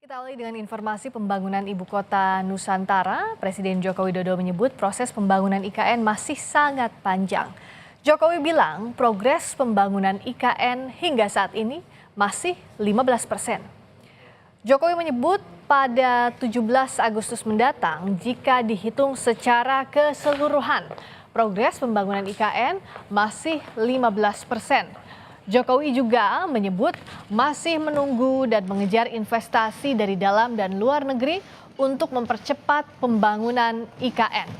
Kita awali dengan informasi pembangunan Ibu Kota Nusantara. Presiden Joko Widodo menyebut proses pembangunan IKN masih sangat panjang. Jokowi bilang progres pembangunan IKN hingga saat ini masih 15%. Jokowi menyebut pada 17 Agustus mendatang jika dihitung secara keseluruhan, progres pembangunan IKN masih 15%. Jokowi juga menyebut masih menunggu dan mengejar investasi dari dalam dan luar negeri untuk mempercepat pembangunan IKN.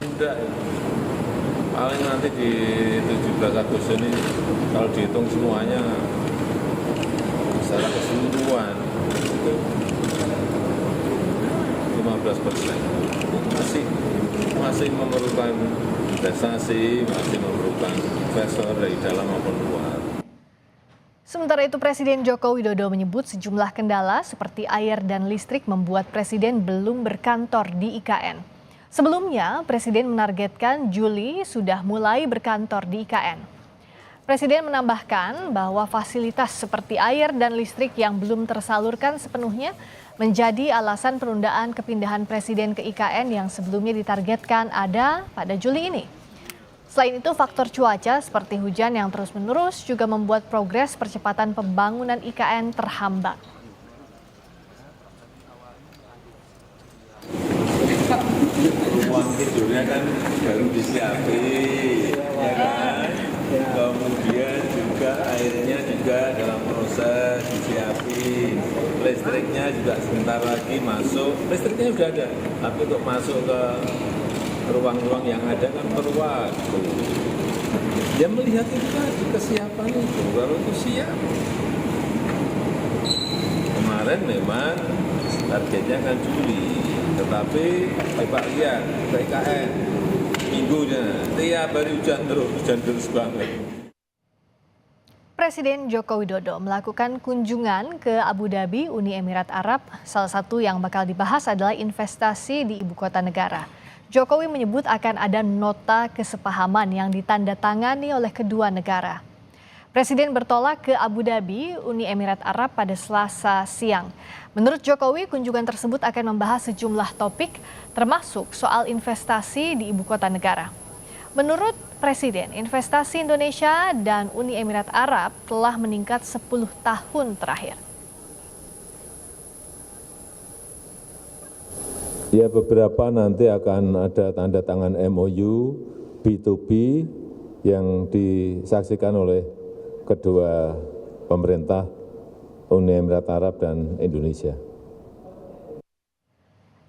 Udah, paling nanti di 17 Agustus ini kalau dihitung semuanya secara keseluruhan itu 15%. Masih memerlukan investasi, masih memerlukan investor dari dalam maupun luar. Sementara itu Presiden Joko Widodo menyebut sejumlah kendala seperti air dan listrik membuat Presiden belum berkantor di IKN. Sebelumnya, Presiden menargetkan Juli sudah mulai berkantor di IKN. Presiden menambahkan bahwa fasilitas seperti air dan listrik yang belum tersalurkan sepenuhnya menjadi alasan penundaan kepindahan Presiden ke IKN yang sebelumnya ditargetkan ada pada Juli ini. Selain itu, faktor cuaca seperti hujan yang terus-menerus juga membuat progres percepatan pembangunan IKN terhambat. Ruang tidurnya kan baru disiapin, ya kan? Kemudian juga airnya juga dalam proses disiapin, listriknya juga sebentar lagi masuk, listriknya sudah ada, tapi untuk masuk ke ruang-ruang yang ada kan perlu waktu. Dia melihat itu tadi kesiapan itu, kalau itu siap. Kemarin memang targetnya kan Juli, tetapi Bapak lihat ke IKN minggunya tiap hari hujan terus banget. Presiden Joko Widodo melakukan kunjungan ke Abu Dhabi, Uni Emirat Arab. Salah satu yang bakal dibahas adalah investasi di ibu kota negara. Jokowi menyebut akan ada nota kesepahaman yang ditandatangani oleh kedua negara. Presiden bertolak ke Abu Dhabi, Uni Emirat Arab pada Selasa siang. Menurut Jokowi, kunjungan tersebut akan membahas sejumlah topik, termasuk soal investasi di ibu kota negara. Menurut Presiden, investasi Indonesia dan Uni Emirat Arab telah meningkat 10 tahun terakhir. Ya, beberapa nanti akan ada tanda tangan MOU B2B yang disaksikan oleh kedua pemerintah Uni Emirat Arab dan Indonesia.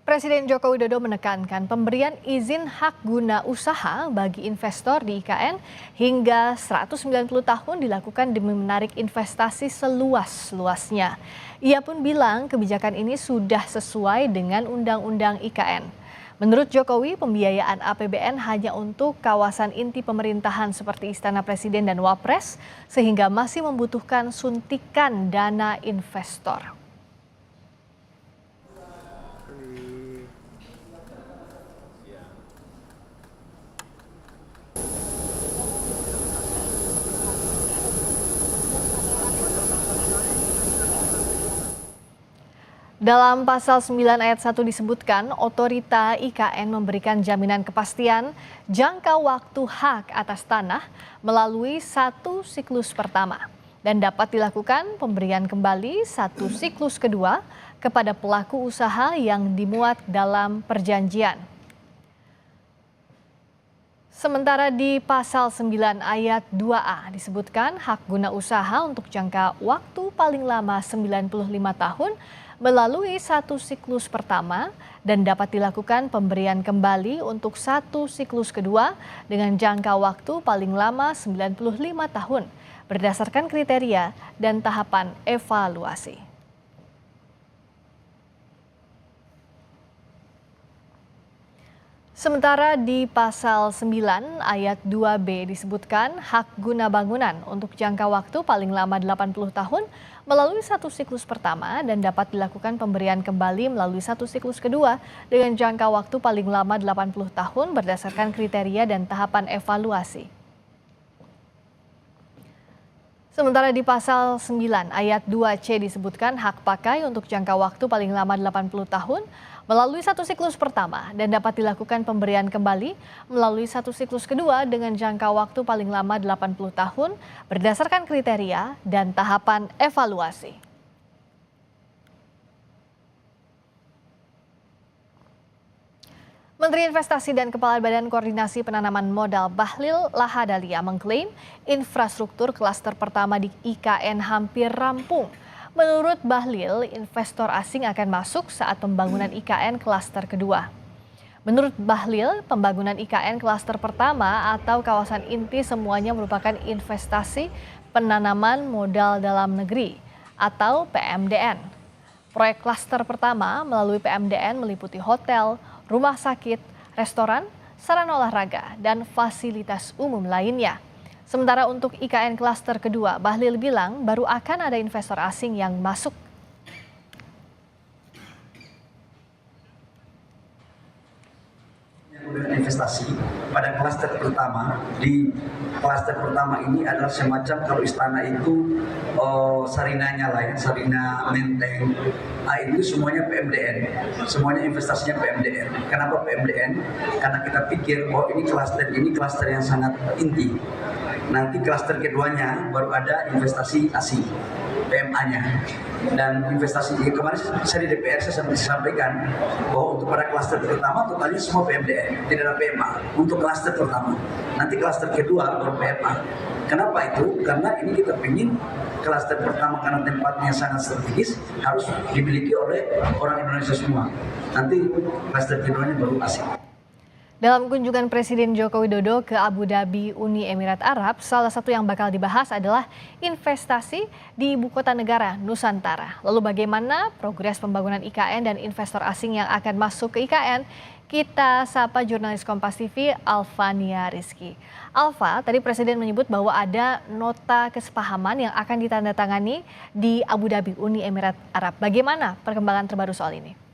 Presiden Joko Widodo menekankan pemberian izin hak guna usaha bagi investor di IKN hingga 190 tahun dilakukan demi menarik investasi seluas-luasnya. Ia pun bilang kebijakan ini sudah sesuai dengan Undang-Undang IKN. Menurut Jokowi, pembiayaan APBN hanya untuk kawasan inti pemerintahan seperti Istana Presiden dan Wapres, sehingga masih membutuhkan suntikan dana investor. Dalam pasal 9 ayat 1 disebutkan, otorita IKN memberikan jaminan kepastian jangka waktu hak atas tanah melalui satu siklus pertama dan dapat dilakukan pemberian kembali satu siklus kedua kepada pelaku usaha yang dimuat dalam perjanjian. Sementara di pasal 9 ayat 2A disebutkan hak guna usaha untuk jangka waktu paling lama 95 tahun melalui satu siklus pertama dan dapat dilakukan pemberian kembali untuk satu siklus kedua dengan jangka waktu paling lama 95 tahun berdasarkan kriteria dan tahapan evaluasi. Sementara di pasal 9 ayat 2B disebutkan hak guna bangunan untuk jangka waktu paling lama 80 tahun melalui satu siklus pertama dan dapat dilakukan pemberian kembali melalui satu siklus kedua dengan jangka waktu paling lama 80 tahun berdasarkan kriteria dan tahapan evaluasi. Sementara di pasal 9 ayat 2C disebutkan hak pakai untuk jangka waktu paling lama 80 tahun melalui satu siklus pertama dan dapat dilakukan pemberian kembali melalui satu siklus kedua dengan jangka waktu paling lama 80 tahun berdasarkan kriteria dan tahapan evaluasi. Menteri Investasi dan Kepala Badan Koordinasi Penanaman Modal Bahlil Lahadalia mengklaim infrastruktur klaster pertama di IKN hampir rampung. Menurut Bahlil, investor asing akan masuk saat pembangunan IKN klaster kedua. Menurut Bahlil, pembangunan IKN klaster pertama atau kawasan inti semuanya merupakan investasi penanaman modal dalam negeri atau PMDN. Proyek klaster pertama melalui PMDN meliputi hotel, rumah sakit, restoran, sarana olahraga, dan fasilitas umum lainnya. Sementara untuk IKN klaster kedua, Bahlil bilang baru akan ada investor asing yang masuk. Investasi pada klaster pertama. Di klaster pertama ini adalah semacam kalau istana itu sarinanya lah ya, sarina menteng. Itu semuanya PMDN, semuanya investasinya PMDN. Kenapa PMDN? Karena kita pikir ini klaster yang sangat inti. Nanti klaster keduanya baru ada investasi asing, PMA-nya. Dan investasi kemarin saya di DPR saya sampaikan bahwa untuk pada klaster pertama totalnya semua PMDN, tidak ada PMA untuk klaster pertama. Nanti klaster kedua baru PMA. Kenapa itu? Karena ini kita ingin klaster pertama karena tempatnya sangat strategis harus dimiliki oleh orang Indonesia semua. Nanti klaster keduanya baru asing. Dalam kunjungan Presiden Joko Widodo ke Abu Dhabi, Uni Emirat Arab, salah satu yang bakal dibahas adalah investasi di ibu kota negara Nusantara. Lalu bagaimana progres pembangunan IKN dan investor asing yang akan masuk ke IKN? Kita sapa jurnalis Kompas TV Alfania Rizky. Alfa, tadi Presiden menyebut bahwa ada nota kesepahaman yang akan ditandatangani di Abu Dhabi, Uni Emirat Arab. Bagaimana perkembangan terbaru soal ini?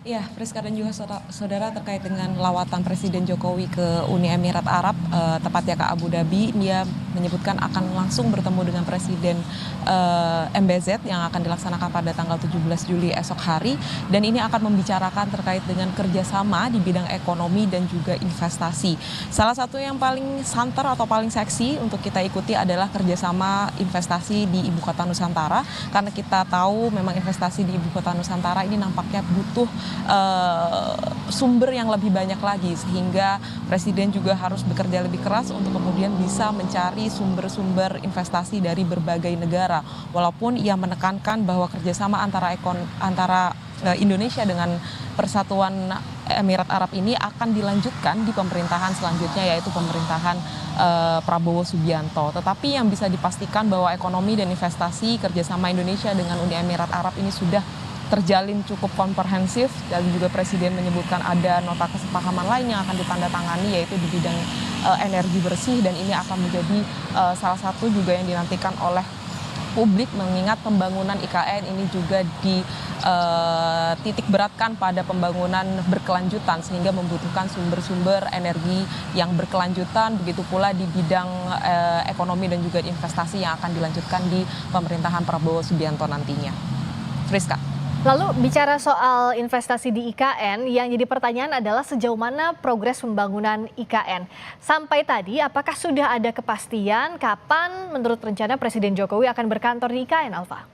Ya, Friska dan juga saudara terkait dengan lawatan Presiden Jokowi ke Uni Emirat Arab, tepatnya ke Abu Dhabi, dia menyebutkan akan langsung bertemu dengan Presiden MBZ yang akan dilaksanakan pada tanggal 17 Juli esok hari. Dan ini akan membicarakan terkait dengan kerjasama di bidang ekonomi dan juga investasi. Salah satu yang paling santer atau paling seksi untuk kita ikuti adalah kerjasama investasi di Ibu Kota Nusantara. Karena kita tahu memang investasi di Ibu Kota Nusantara ini nampaknya butuh sumber yang lebih banyak lagi, sehingga Presiden juga harus bekerja lebih keras untuk kemudian bisa mencari sumber-sumber investasi dari berbagai negara. Walaupun ia menekankan bahwa kerjasama antara Indonesia dengan Persatuan Emirat Arab ini akan dilanjutkan di pemerintahan selanjutnya, yaitu pemerintahan Prabowo Subianto. Tetapi yang bisa dipastikan bahwa ekonomi dan investasi kerjasama Indonesia dengan Uni Emirat Arab ini sudah terjalin cukup komprehensif, dan juga Presiden menyebutkan ada nota kesepahaman lain yang akan ditandatangani, yaitu di bidang energi bersih, dan ini akan menjadi salah satu juga yang dinantikan oleh publik, mengingat pembangunan IKN ini juga titik beratkan pada pembangunan berkelanjutan, sehingga membutuhkan sumber-sumber energi yang berkelanjutan, begitu pula di bidang ekonomi dan juga investasi yang akan dilanjutkan di pemerintahan Prabowo Subianto nantinya. Friska. Lalu bicara soal investasi di IKN, yang jadi pertanyaan adalah sejauh mana progres pembangunan IKN. Sampai tadi, apakah sudah ada kepastian kapan menurut rencana Presiden Jokowi akan berkantor di IKN, Alfa?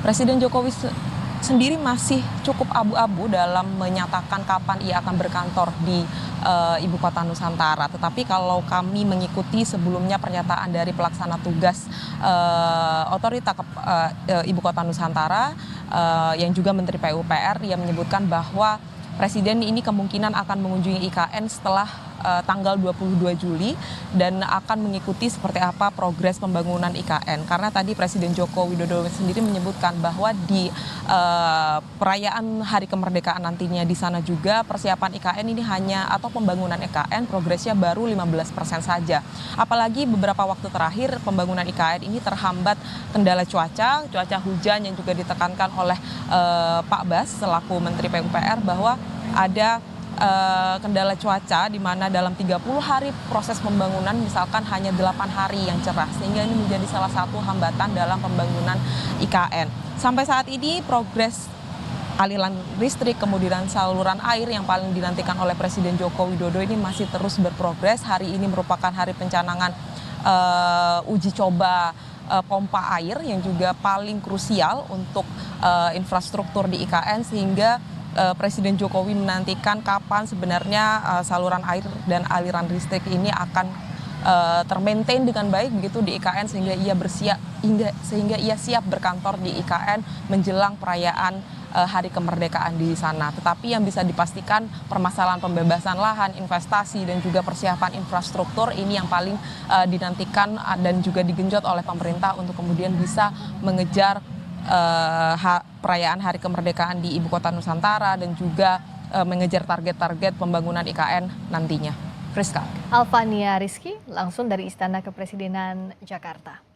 Presiden Jokowi sendiri masih cukup abu-abu dalam menyatakan kapan ia akan berkantor di Ibu Kota Nusantara. Tetapi kalau kami mengikuti sebelumnya pernyataan dari pelaksana tugas otorita Ibu Kota Nusantara yang juga Menteri PUPR, ia menyebutkan bahwa Presiden ini kemungkinan akan mengunjungi IKN setelah tanggal 22 Juli dan akan mengikuti seperti apa progres pembangunan IKN. Karena tadi Presiden Joko Widodo sendiri menyebutkan bahwa di perayaan Hari Kemerdekaan nantinya di sana juga persiapan IKN ini atau pembangunan IKN progresnya baru 15% saja. Apalagi beberapa waktu terakhir pembangunan IKN ini terhambat kendala cuaca hujan yang juga ditekankan oleh Pak Bas selaku Menteri PUPR bahwa ada kendala cuaca di mana dalam 30 hari proses pembangunan misalkan hanya 8 hari yang cerah, sehingga ini menjadi salah satu hambatan dalam pembangunan IKN. Sampai saat ini progres aliran listrik kemudian saluran air yang paling dinantikan oleh Presiden Joko Widodo ini masih terus berprogres. Hari ini merupakan hari pencanangan uji coba pompa air yang juga paling krusial untuk infrastruktur di IKN, sehingga Presiden Jokowi menantikan kapan sebenarnya saluran air dan aliran listrik ini akan termaintain dengan baik begitu di IKN sehingga ia siap berkantor di IKN menjelang perayaan Hari Kemerdekaan di sana. Tetapi yang bisa dipastikan permasalahan pembebasan lahan, investasi dan juga persiapan infrastruktur ini yang paling dinantikan dan juga digenjot oleh pemerintah untuk kemudian bisa mengejar perayaan Hari Kemerdekaan di Ibu Kota Nusantara dan juga mengejar target-target pembangunan IKN nantinya. Friska. Alvania Rizky langsung dari Istana Kepresidenan Jakarta.